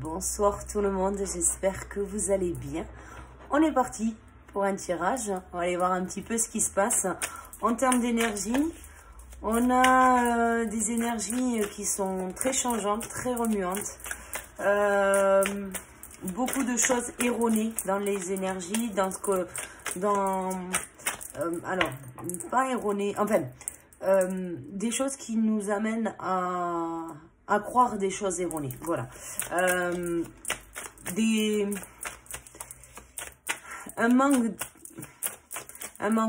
Bonsoir tout le monde, j'espère que vous allez bien. On est parti pour un tirage. On va aller voir un petit peu ce qui se passe. En termes d'énergie, on a des énergies qui sont très changeantes, très remuantes. Beaucoup de choses erronées dans les énergies, dans ce que... alors, pas erronées, enfin... des choses qui nous amènent à croire des choses erronées. Voilà. Un manque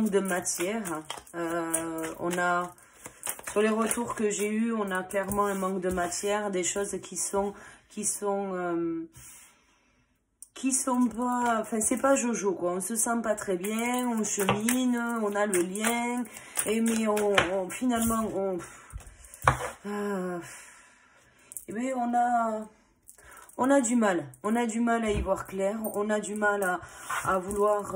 de matière. On a, sur les retours que j'ai eus, on a clairement un manque de matière, des choses qui sont pas, enfin c'est pas Jojo quoi, on se sent pas très bien, on chemine, on a le lien, et mais finalement on a du mal, à y voir clair, on a du mal à vouloir,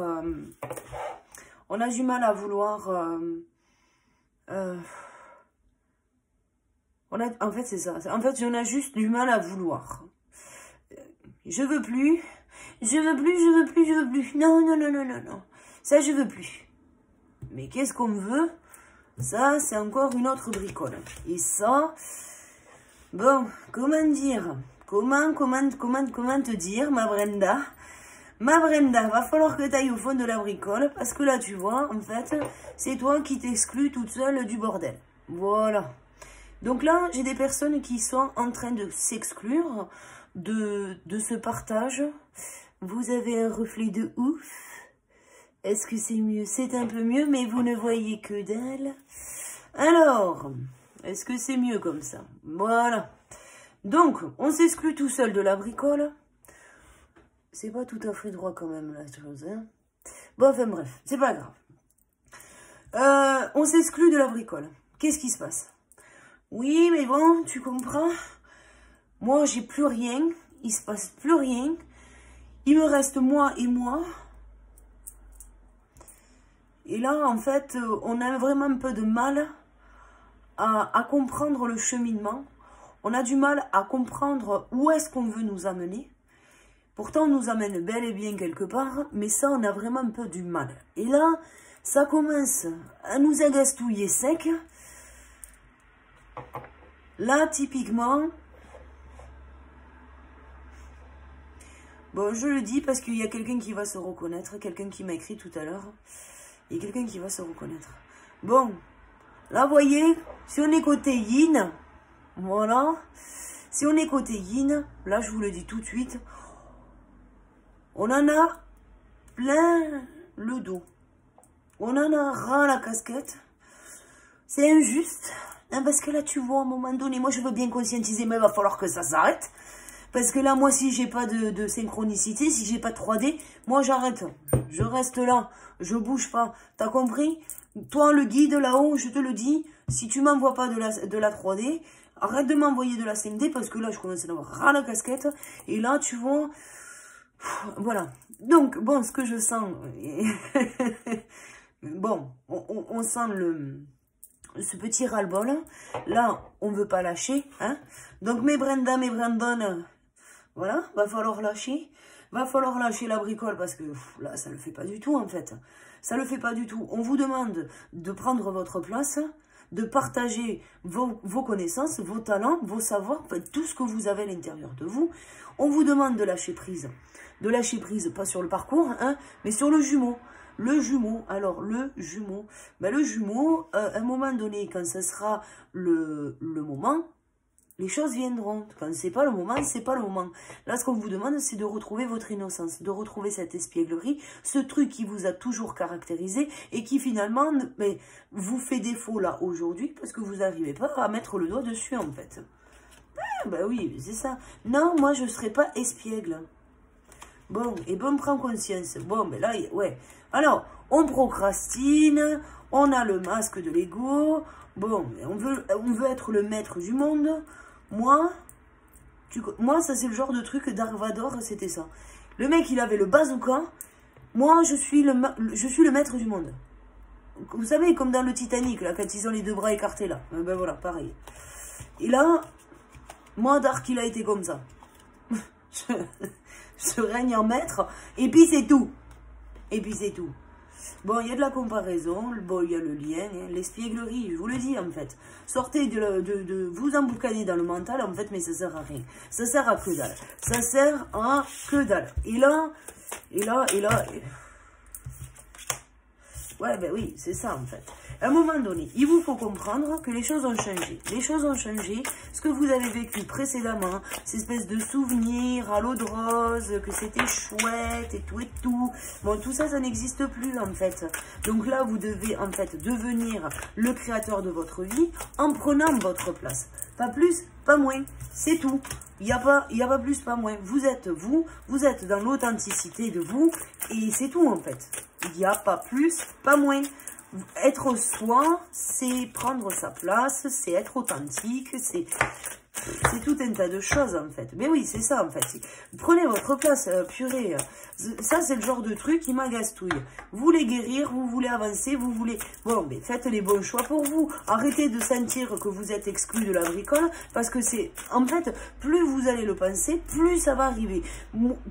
en fait c'est ça, en fait on a juste du mal à vouloir. Je veux plus. Non. Ça, je veux plus. Mais qu'est-ce qu'on veut? Ça, c'est encore une autre bricole. Et ça, bon, comment dire? Comment te dire, ma Brenda? Ma Brenda, va falloir que tu ailles au fond de la bricole. Parce que là, tu vois, en fait, c'est toi qui t'exclus toute seule du bordel. Voilà. Donc là, j'ai des personnes qui sont en train de s'exclure de ce partage. Vous avez un reflet de ouf. Est-ce que c'est mieux? C'est un peu mieux, mais vous ne voyez que dalle. Alors, est-ce que c'est mieux comme ça? Voilà. Donc, on s'exclut tout seul de la bricole. C'est pas tout à fait droit quand même, la chose. Hein, bon, enfin bref, c'est pas grave. On s'exclut de la bricole. Qu'est-ce qui se passe? Oui, mais bon, tu comprends? Moi, j'ai plus rien. Il se passe plus rien. Il me reste moi et moi. Et là, en fait, on a vraiment un peu de mal à comprendre le cheminement. On a du mal à comprendre où est-ce qu'on veut nous amener. Pourtant, on nous amène bel et bien quelque part. Mais ça, on a vraiment un peu du mal. Et là, ça commence à nous agastouiller sec. Là, typiquement... Bon, je le dis parce qu'il y a quelqu'un qui va se reconnaître, quelqu'un qui m'a écrit tout à l'heure. Il y a quelqu'un qui va se reconnaître. Bon, là, vous voyez, si on est côté yin, voilà. Si on est côté yin, là, je vous le dis tout de suite, on en a plein le dos. On en a ras la casquette. C'est injuste, hein, parce que là, tu vois, à un moment donné, moi, je veux bien conscientiser, mais il va falloir que ça s'arrête. Parce que là, moi, si j'ai pas de synchronicité, si j'ai pas de 3D, moi, j'arrête. Je reste là. Je bouge pas. T'as compris? Toi, le guide, là-haut, je te le dis, si tu m'envoies pas de la 3D, arrête de m'envoyer de la 5D, parce que là, je commence à avoir ras la casquette. Et là, tu vois, voilà. Donc, bon, ce que je sens, bon, on sent ce petit ras-le-bol. Là, on veut pas lâcher, hein. Donc, mes Brenda, mes Brandon, voilà, va falloir lâcher. Va falloir lâcher la bricole parce que là, ça le fait pas du tout, en fait. Ça le fait pas du tout. On vous demande de prendre votre place, de partager vos connaissances, vos talents, vos savoirs, en fait, tout ce que vous avez à l'intérieur de vous. On vous demande de lâcher prise. De lâcher prise, pas sur le parcours, hein, mais sur le jumeau. Le jumeau, alors le jumeau, ben, le jumeau, à un moment donné, quand ce sera le moment, les choses viendront. Quand c'est pas le moment, c'est pas le moment. Là, ce qu'on vous demande, c'est de retrouver votre innocence, de retrouver cette espièglerie, ce truc qui vous a toujours caractérisé et qui finalement mais, vous fait défaut là aujourd'hui parce que vous n'arrivez pas à mettre le doigt dessus en fait. Ah, bah oui, c'est ça. Non, moi je serai pas espiègle. Bon, et bon, on prend conscience. Bon, ben là, ouais. Alors, on procrastine, on a le masque de l'ego. Bon, on veut être le maître du monde. Moi, ça c'est le genre de truc d'Arvador, c'était ça. Le mec, il avait le bazooka. Moi, je suis le maître du monde. Vous savez, comme dans le Titanic, là, quand ils ont les deux bras écartés, là. Ben voilà, pareil. Et là, moi, Dark, il a été comme ça. je règne en maître, et puis c'est tout. Et puis c'est tout. Bon, il y a de la comparaison, bon, il y a le lien, hein, l'espièglerie, je vous le dis en fait. Sortez de vous emboucaner dans le mental en fait, mais ça sert à rien. Ça sert à que dalle. Ça sert à que dalle. Et là... Ouais, ben oui, c'est ça en fait. À un moment donné, il vous faut comprendre que les choses ont changé. Les choses ont changé. Ce que vous avez vécu précédemment, ces espèces de souvenirs à l'eau de rose, que c'était chouette et tout et tout. Bon, tout ça, ça n'existe plus en fait. Donc là, vous devez en fait devenir le créateur de votre vie en prenant votre place. Pas plus, pas moins. C'est tout. Il n'y a pas plus, pas moins. Vous êtes dans l'authenticité de vous et c'est tout en fait. Il n'y a pas plus, pas moins. Être soi, c'est prendre sa place, c'est être authentique, c'est tout un tas de choses en fait. Mais oui, c'est ça en fait. Prenez votre place, purée. Ça, c'est le genre de truc qui m'agastouille. Vous voulez guérir, vous voulez avancer, vous voulez... Bon, mais faites les bons choix pour vous. Arrêtez de sentir que vous êtes exclu de la bricole, parce que c'est... En fait, plus vous allez le penser, plus ça va arriver.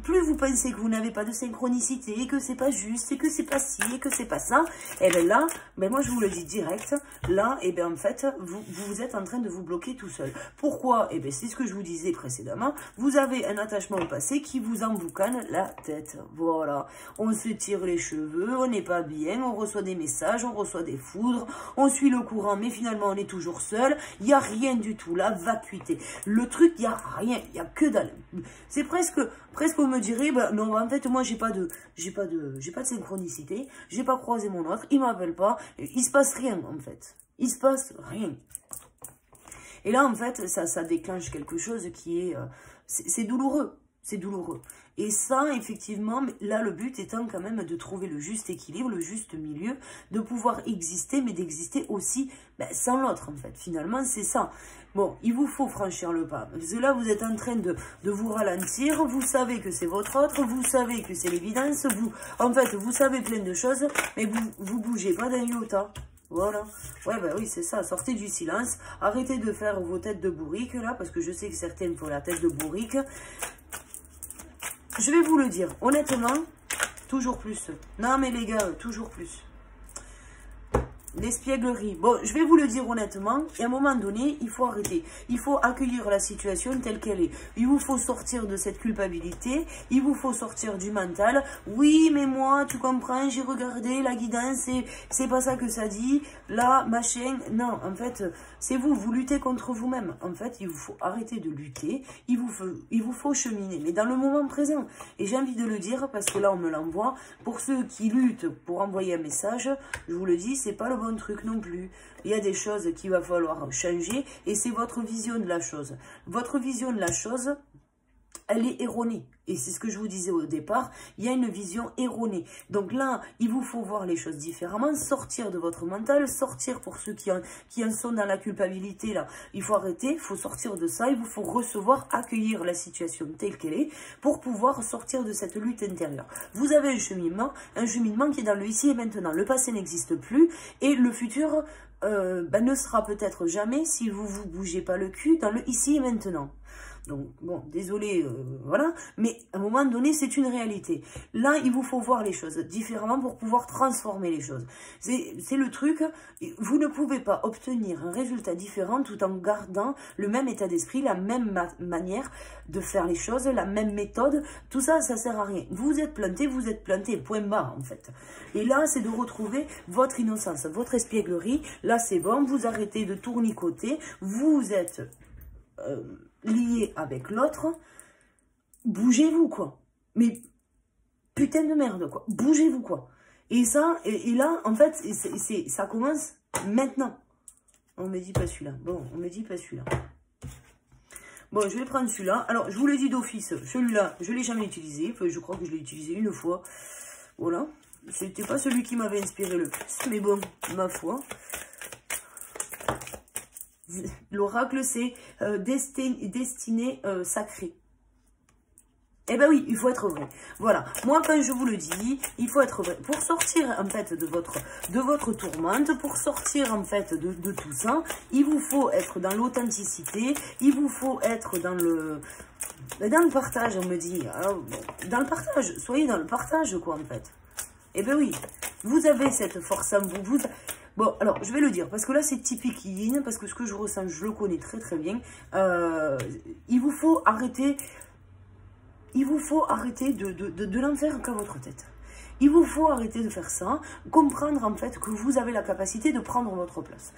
Plus vous pensez que vous n'avez pas de synchronicité, et que c'est pas juste, et que c'est pas ci, et que c'est pas ça, et bien là, ben moi je vous le dis direct, là, et bien en fait, vous êtes en train de vous bloquer tout seul. Pourquoi? Et bien c'est ce que je vous disais précédemment, vous avez un attachement au passé qui vous emboucane la tête. Voilà, on se tire les cheveux, on n'est pas bien, on reçoit des messages, on reçoit des foudres, on suit le courant, mais finalement on est toujours seul, il n'y a rien du tout, la vacuité. Le truc, il n'y a rien, il n'y a que dalle. C'est presque on me dirait, bah, non, en fait, moi, j'ai pas de synchronicité, j'ai pas croisé mon autre, il m'appelle pas, il se passe rien, en fait. Il se passe rien. Et là, en fait, ça déclenche quelque chose qui est, c'est douloureux. C'est douloureux. Et ça, effectivement, là, le but étant quand même de trouver le juste équilibre, le juste milieu, de pouvoir exister, mais d'exister aussi sans l'autre, en fait. Finalement, c'est ça. Bon, il vous faut franchir le pas. Parce que là, vous êtes en train de vous ralentir. Vous savez que c'est votre autre. Vous savez que c'est l'évidence. En fait, vous savez plein de choses, mais vous bougez pas d'un iota. Voilà. Ouais, bah oui, c'est ça. Sortez du silence. Arrêtez de faire vos têtes de bourrique, là, parce que je sais que certaines font la tête de bourrique. Je vais vous le dire, honnêtement, toujours plus. Non, mais les gars, toujours plus. L'espièglerie. Bon, je vais vous le dire honnêtement, et à un moment donné, il faut arrêter. Il faut accueillir la situation telle qu'elle est. Il vous faut sortir de cette culpabilité, il vous faut sortir du mental. Oui, mais moi, tu comprends, j'ai regardé la guidance, c'est pas ça que ça dit. Là, machin, non, en fait, c'est vous luttez contre vous-même. En fait, il vous faut arrêter de lutter, il vous faut cheminer, mais dans le moment présent. Et j'ai envie de le dire, parce que là, on me l'envoie. Pour ceux qui luttent pour envoyer un message, je vous le dis, c'est pas le bon truc non plus. Il y a des choses qu'il va falloir changer et c'est votre vision de la chose. Votre vision de la chose, elle est erronée. Et c'est ce que je vous disais au départ, il y a une vision erronée. Donc là, il vous faut voir les choses différemment, sortir de votre mental, sortir pour ceux qui en sont dans la culpabilité, là. Il faut arrêter, il faut sortir de ça, il vous faut recevoir, accueillir la situation telle qu'elle est pour pouvoir sortir de cette lutte intérieure. Vous avez un cheminement qui est dans le ici et maintenant. Le passé n'existe plus et le futur ne sera peut-être jamais si vous vous bougez pas le cul dans le ici et maintenant. Donc, bon, désolé, voilà, mais à un moment donné, c'est une réalité. Là, il vous faut voir les choses différemment pour pouvoir transformer les choses. C'est le truc, vous ne pouvez pas obtenir un résultat différent tout en gardant le même état d'esprit, la même manière de faire les choses, la même méthode. Tout ça, ça sert à rien. Vous êtes planté, point barre, en fait. Et là, c'est de retrouver votre innocence, votre espièglerie. Là, c'est bon, vous arrêtez de tournicoter, vous êtes... lié avec l'autre, bougez-vous, quoi. Mais putain de merde, quoi. Bougez-vous, quoi. Et ça, et là, en fait, ça commence maintenant. On me dit pas celui-là. Bon, on me dit pas celui-là. Bon, je vais prendre celui-là. Alors, je vous l'ai dit d'office, celui-là, je ne l'ai jamais utilisé. Enfin, je crois que je l'ai utilisé une fois. Voilà. C'était pas celui qui m'avait inspiré le plus. Mais bon, ma foi... L'oracle, c'est destinée sacrée. Eh ben oui, il faut être vrai. Voilà. Moi, quand je vous le dis, il faut être vrai. Pour sortir, en fait, de votre tourmente, pour sortir, en fait, de tout ça, il vous faut être dans l'authenticité, il vous faut être dans le... Mais dans le partage, on me dit. Alors, bon, dans le partage, soyez dans le partage, quoi, en fait. Eh bien oui, vous avez cette force en vous. Bon, alors, je vais le dire, parce que là, c'est typique yin, parce que ce que je ressens, je le connais très très bien. Il vous faut arrêter de n'en faire qu'à votre tête. Il vous faut arrêter de faire ça, comprendre en fait que vous avez la capacité de prendre votre place.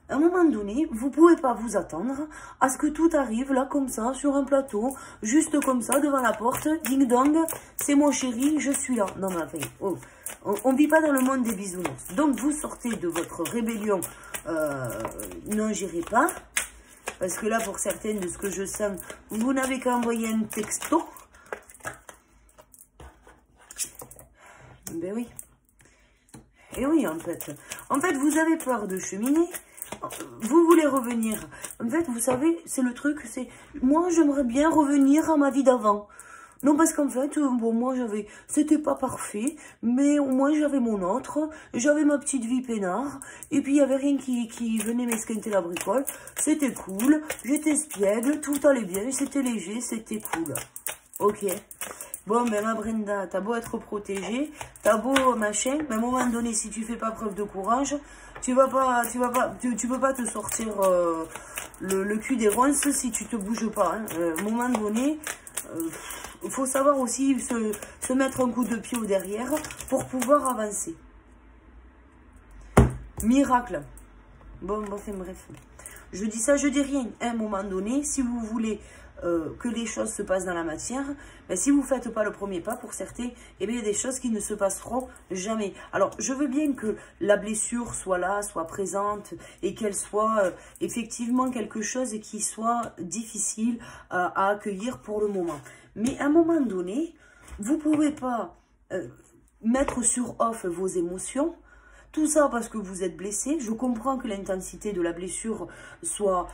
À un moment donné, vous ne pouvez pas vous attendre à ce que tout arrive là comme ça, sur un plateau, juste comme ça, devant la porte, ding dong, c'est mon chéri, je suis là. Non mais enfin, oh, on ne vit pas dans le monde des bisounours. Donc vous sortez de votre rébellion, non j'irai pas, parce que là pour certaines de ce que je sens, vous n'avez qu'à envoyer un texto. Ben oui. Et oui en fait. En fait vous avez peur de cheminer. Vous voulez revenir. En fait, vous savez, c'est le truc, c'est... Moi, j'aimerais bien revenir à ma vie d'avant. Non, parce qu'en fait, bon, moi, j'avais... C'était pas parfait, mais au moins, j'avais mon autre. J'avais ma petite vie peinard. Et puis, il n'y avait rien qui venait m'esquinter la bricole. C'était cool. J'étais espiègle. Tout allait bien. C'était léger. C'était cool. Ok. Bon, mais ma Brenda, t'as beau être protégée, t'as beau machin, mais à un moment donné, si tu fais pas preuve de courage, tu peux pas te sortir le cul des ronces si tu te bouges pas. Hein. À un moment donné, il faut savoir aussi se mettre un coup de pied au derrière pour pouvoir avancer. Miracle. Bon, enfin bref. Je dis ça, je dis rien. À un moment donné, si vous voulez que les choses se passent dans la matière, ben, si vous ne faites pas le premier pas, pour certains, eh bien, il y a des choses qui ne se passeront jamais. Alors, je veux bien que la blessure soit là, soit présente, et qu'elle soit effectivement quelque chose qui soit difficile à accueillir pour le moment. Mais à un moment donné, vous ne pouvez pas mettre sur off vos émotions. Tout ça parce que vous êtes blessé. Je comprends que l'intensité de la blessure soit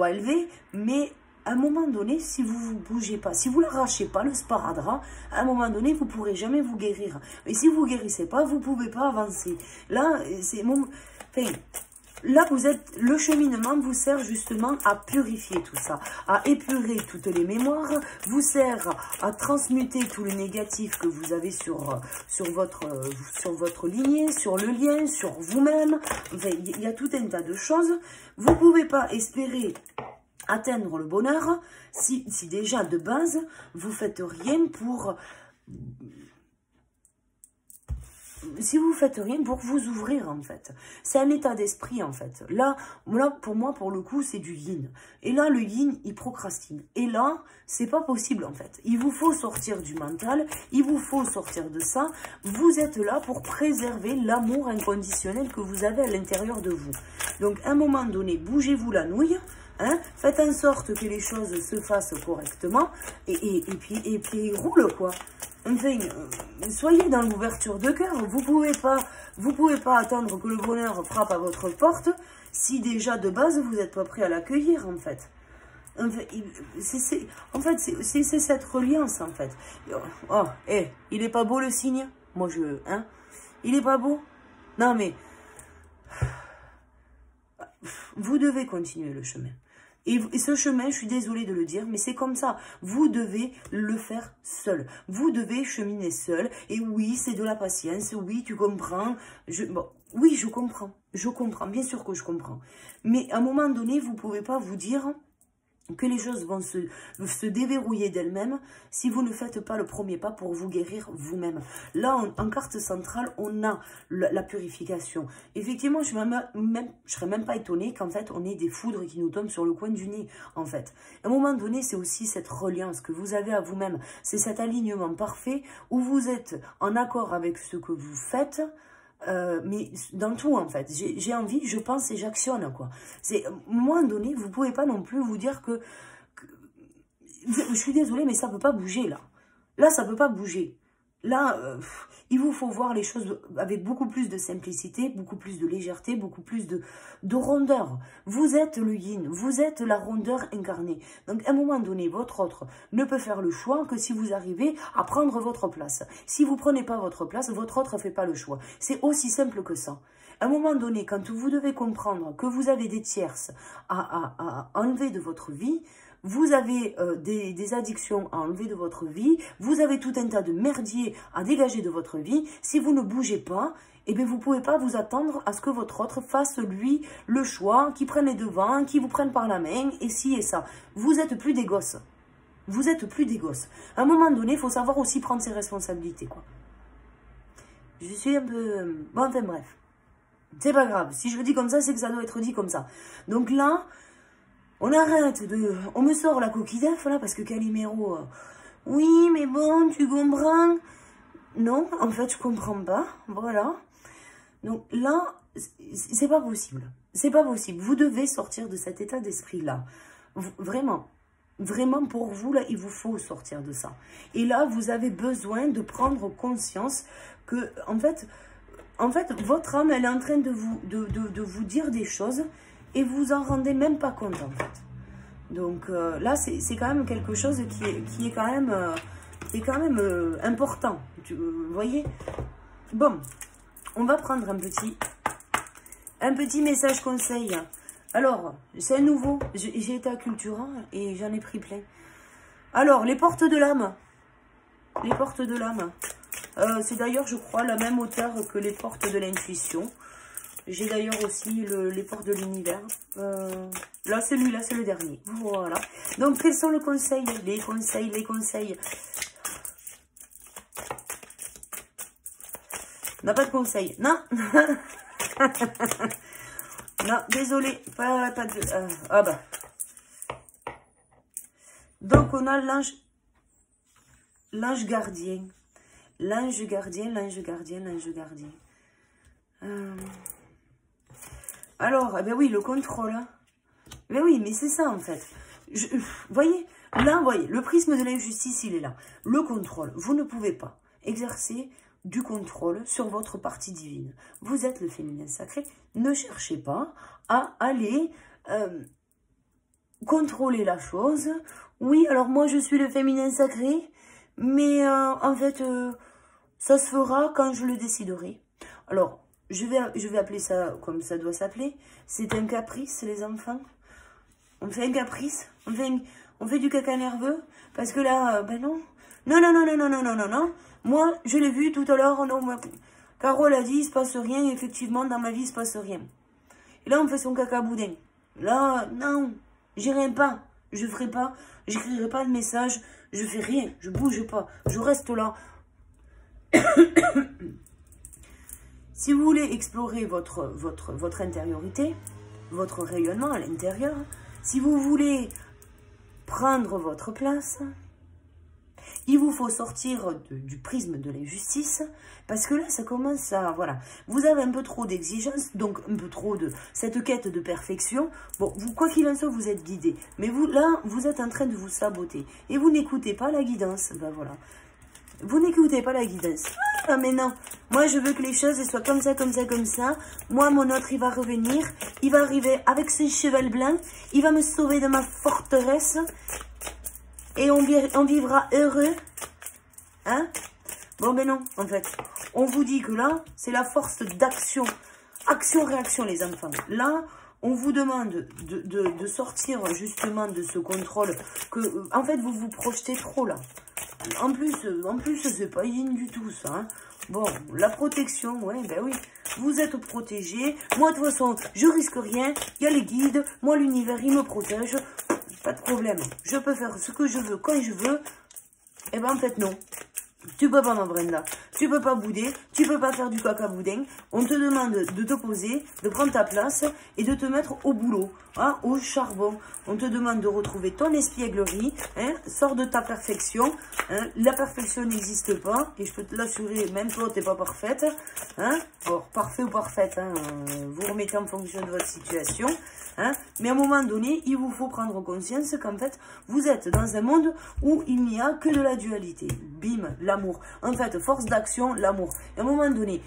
élevée, mais à un moment donné, si vous ne vous bougez pas, si vous ne l'arrachez pas, le sparadrap, à un moment donné, vous ne pourrez jamais vous guérir. Et si vous ne guérissez pas, vous ne pouvez pas avancer. Là, c'est mon... Enfin, là, le cheminement vous sert justement à purifier tout ça, à épurer toutes les mémoires, vous sert à transmuter tout le négatif que vous avez sur votre lignée, sur le lien, sur vous-même. Enfin, il y a tout un tas de choses. Vous ne pouvez pas espérer atteindre le bonheur si déjà de base, vous ne faites rien pour... Si vous ne faites rien pour vous ouvrir, en fait. C'est un état d'esprit, en fait. Là, pour moi, pour le coup, c'est du yin. Et là, le yin, il procrastine. Et là, c'est pas possible, en fait. Il vous faut sortir du mental. Il vous faut sortir de ça. Vous êtes là pour préserver l'amour inconditionnel que vous avez à l'intérieur de vous. Donc, à un moment donné, bougez-vous la nouille. Hein, faites en sorte que les choses se fassent correctement. Et puis, roule, quoi. Enfin, soyez dans l'ouverture de cœur. Vous pouvez pas attendre que le bonheur frappe à votre porte si déjà de base vous n'êtes pas prêt à l'accueillir, en fait. C'est cette reliance, en fait. Oh, il est pas beau le signe? Moi, hein? Il est pas beau? Non, mais vous devez continuer le chemin. Et ce chemin, je suis désolée de le dire, mais c'est comme ça. Vous devez le faire seul. Vous devez cheminer seul. Et oui, c'est de la patience. Oui, tu comprends. Oui, je comprends. Je comprends. Bien sûr que je comprends. Mais à un moment donné, vous ne pouvez pas vous dire que les choses vont se déverrouiller d'elles-mêmes si vous ne faites pas le premier pas pour vous guérir vous-même. Là, en carte centrale, on a la purification. Effectivement, je ne serais même pas étonnée qu'en fait, on ait des foudres qui nous tombent sur le coin du nez, en fait. À un moment donné, c'est aussi cette reliance que vous avez à vous-même. C'est cet alignement parfait où vous êtes en accord avec ce que vous faites, mais dans tout, en fait. J'ai envie, je pense et j'actionne, quoi. À un moment donné, vous ne pouvez pas non plus vous dire que... Je suis désolée, mais ça ne peut pas bouger, là. Là, ça ne peut pas bouger. Là, il vous faut voir les choses avec beaucoup plus de simplicité, beaucoup plus de légèreté, beaucoup plus de rondeur. Vous êtes le yin, vous êtes la rondeur incarnée. Donc, à un moment donné, votre autre ne peut faire le choix que si vous arrivez à prendre votre place. Si vous ne prenez pas votre place, votre autre ne fait pas le choix. C'est aussi simple que ça. À un moment donné, quand vous devez comprendre que vous avez des tierces à enlever de votre vie, vous avez des addictions à enlever de votre vie, vous avez tout un tas de merdier à dégager de votre vie. Si vous ne bougez pas, eh bien, vous ne pouvez pas vous attendre à ce que votre autre fasse, lui, le choix, qui prenne les devants, qui vous prenne par la main, et ci et ça. Vous êtes plus des gosses. Vous êtes plus des gosses. À un moment donné, il faut savoir aussi prendre ses responsabilités, quoi. Je suis un peu... Bon, enfin, bref. C'est pas grave. Si je le dis comme ça, c'est que ça doit être dit comme ça. Donc là... On arrête de... On me sort la coquille d'œuf, là, parce que Calimero... oui, mais bon, tu comprends? Non, en fait, je comprends pas. Voilà. Donc là, c'est pas possible. C'est pas possible. Vous devez sortir de cet état d'esprit-là. Vraiment. Vraiment, pour vous, là, il vous faut sortir de ça. Et là, vous avez besoin de prendre conscience que, en fait, votre âme, elle est en train de vous dire des choses... Et vous en rendez même pas compte, en fait. Donc là, c'est quand même quelque chose qui est quand même, important. Vous voyez? Bon, on va prendre un petit message conseil. Alors, c'est un nouveau. J'ai été à Cultura et j'en ai pris plein. Alors, les portes de l'âme. Les portes de l'âme. C'est d'ailleurs, je crois, la même hauteur que les portes de l'intuition. J'ai d'ailleurs aussi les portes de l'univers. Là, celui-là, c'est le dernier. Voilà. Donc, quels sont les conseils? Les conseils. On n'a pas de conseils. Non. Non, désolé. Pas de... ah bah. Donc, on a l'ange gardien. L'ange gardien. Alors, eh ben oui, le contrôle. Hein. Ben oui, mais c'est ça en fait. Voyez, là, voyez, le prisme de l'injustice, il est là. Le contrôle, vous ne pouvez pas exercer du contrôle sur votre partie divine. Vous êtes le féminin sacré. Ne cherchez pas à aller contrôler la chose. Oui, alors moi, je suis le féminin sacré, mais en fait, ça se fera quand je le déciderai. Alors, je vais appeler ça comme ça doit s'appeler. C'est un caprice, les enfants. On fait un caprice. On fait du caca nerveux. Parce que là, ben non. Non. Moi, je l'ai vu tout à l'heure. Carole a dit, il se passe rien. Et effectivement, dans ma vie, il se passe rien. Et là, on fait son caca boudin. Là, non. J'irai pas. Je ferai pas. J'écrirai pas de message. Je fais rien. Je bouge pas. Je reste là. Si vous voulez explorer votre intériorité, votre rayonnement à l'intérieur, si vous voulez prendre votre place, il vous faut sortir du prisme de l'injustice, parce que là, ça commence à... Voilà, vous avez un peu trop d'exigences, donc un peu trop de cette quête de perfection. Bon, vous, quoi qu'il en soit, vous êtes guidé. Mais vous, là, vous êtes en train de vous saboter. Et vous n'écoutez pas la guidance. Ben voilà. Vous n'écoutez pas la guidance. Ah, mais non. Moi, je veux que les choses soient comme ça. Moi, mon autre, il va revenir. Il va arriver avec ses cheval blancs. Il va me sauver de ma forteresse. Et on vivra heureux. Hein? Bon, ben non, en fait. On vous dit que là, c'est la force d'action. Action-réaction, les enfants. Là, on vous demande de sortir justement de ce contrôle. En fait, vous vous projetez trop, là. En plus, c'est pas digne du tout, ça. Hein. Bon, la protection, ouais, ben oui. Vous êtes protégé. Moi, de toute façon, je risque rien. Il y a les guides. Moi, l'univers, il me protège. Pas de problème. Je peux faire ce que je veux quand je veux. Eh ben, en fait, non. Tu peux pas, ma Brenda. Tu peux pas bouder. Tu peux pas faire du caca boudin. On te demande de te poser, de prendre ta place et de te mettre au boulot, hein, au charbon. On te demande de retrouver ton espièglerie. Hein, sors de ta perfection. Hein, la perfection n'existe pas. Et je peux te l'assurer, même toi, t'es pas parfaite. Hein, alors, parfait ou parfaite, hein, vous remettez en fonction de votre situation. Hein, mais à un moment donné, il vous faut prendre conscience qu'en fait, vous êtes dans un monde où il n'y a que de la dualité. Bim, l'amour. En fait, force d'action, l'amour. Et à un moment donné,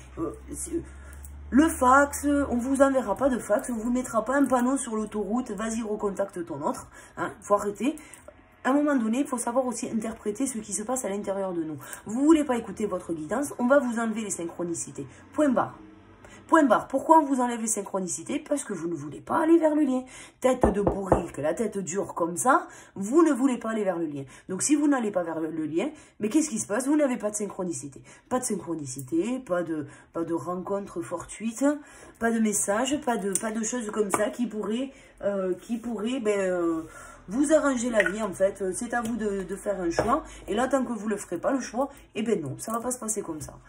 le fax, on vous enverra pas de fax, on vous mettra pas un panneau sur l'autoroute, vas-y, recontacte ton autre. Hein, faut arrêter. À un moment donné, il faut savoir aussi interpréter ce qui se passe à l'intérieur de nous. Vous voulez pas écouter votre guidance, on va vous enlever les synchronicités. Point barre. Point barre. Pourquoi on vous enlève les synchronicités? Parce que vous ne voulez pas aller vers le lien. Tête de bourrique, la tête dure comme ça, vous ne voulez pas aller vers le lien. Donc si vous n'allez pas vers le lien, mais qu'est-ce qui se passe? Vous n'avez pas de synchronicité. Pas de synchronicité, pas de rencontre fortuite, pas de message, pas de choses comme ça qui pourraient vous arranger la vie en fait. C'est à vous de faire un choix. Et là, tant que vous ne le ferez pas le choix, eh ben non, ça ne va pas se passer comme ça.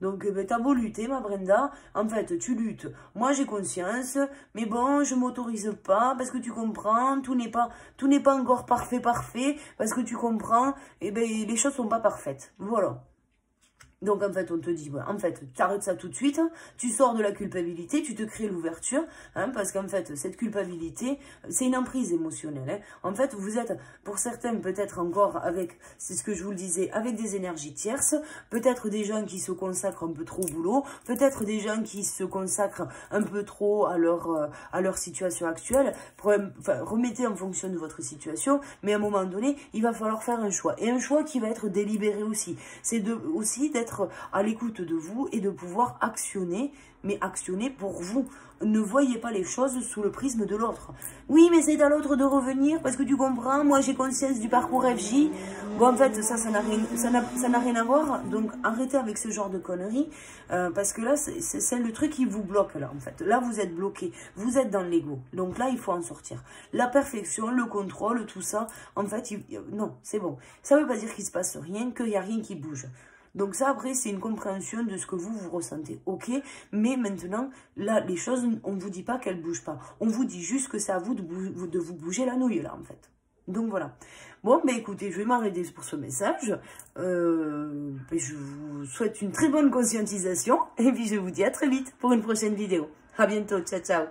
Donc, t'as beau lutter, ma Brenda, en fait, tu luttes. Moi, j'ai conscience, mais bon, je m'autorise pas, parce que tu comprends, tout n'est pas encore parfait, parce que tu comprends, eh ben, les choses sont pas parfaites. Voilà. Donc, en fait, on te dit, en fait, tu arrêtes ça tout de suite, tu sors de la culpabilité, tu te crées l'ouverture, parce qu'en fait, cette culpabilité, c'est une emprise émotionnelle. En fait, vous êtes, pour certains, peut-être encore avec, c'est ce que je vous le disais, avec des énergies tierces, peut-être des gens qui se consacrent un peu trop au boulot, peut-être des gens qui se consacrent un peu trop à leur situation actuelle. Enfin, remettez en fonction de votre situation, mais à un moment donné, il va falloir faire un choix. Et un choix qui va être délibéré aussi. C'est aussi d'être à l'écoute de vous et de pouvoir actionner, mais actionner pour vous. Ne voyez pas les choses sous le prisme de l'autre. Oui, mais c'est à l'autre de revenir, parce que tu comprends, moi j'ai conscience du parcours FJ. Bon, en fait, ça n'a rien à voir, donc arrêtez avec ce genre de conneries, parce que là, c'est le truc qui vous bloque, là, en fait. Là, vous êtes bloqué, vous êtes dans l'ego, donc là, il faut en sortir. La perfection, le contrôle, tout ça, en fait, non, c'est bon. Ça ne veut pas dire qu'il ne se passe rien, qu'il n'y a rien qui bouge. Donc ça, après, c'est une compréhension de ce que vous ressentez. Ok, mais maintenant, là, les choses, on ne vous dit pas qu'elles ne bougent pas. On vous dit juste que c'est à vous de vous bouger la nouille, là, en fait. Donc voilà. Bon, ben écoutez, je vais m'arrêter pour ce message. Je vous souhaite une très bonne conscientisation. Et puis, je vous dis à très vite pour une prochaine vidéo. À bientôt. Ciao, ciao.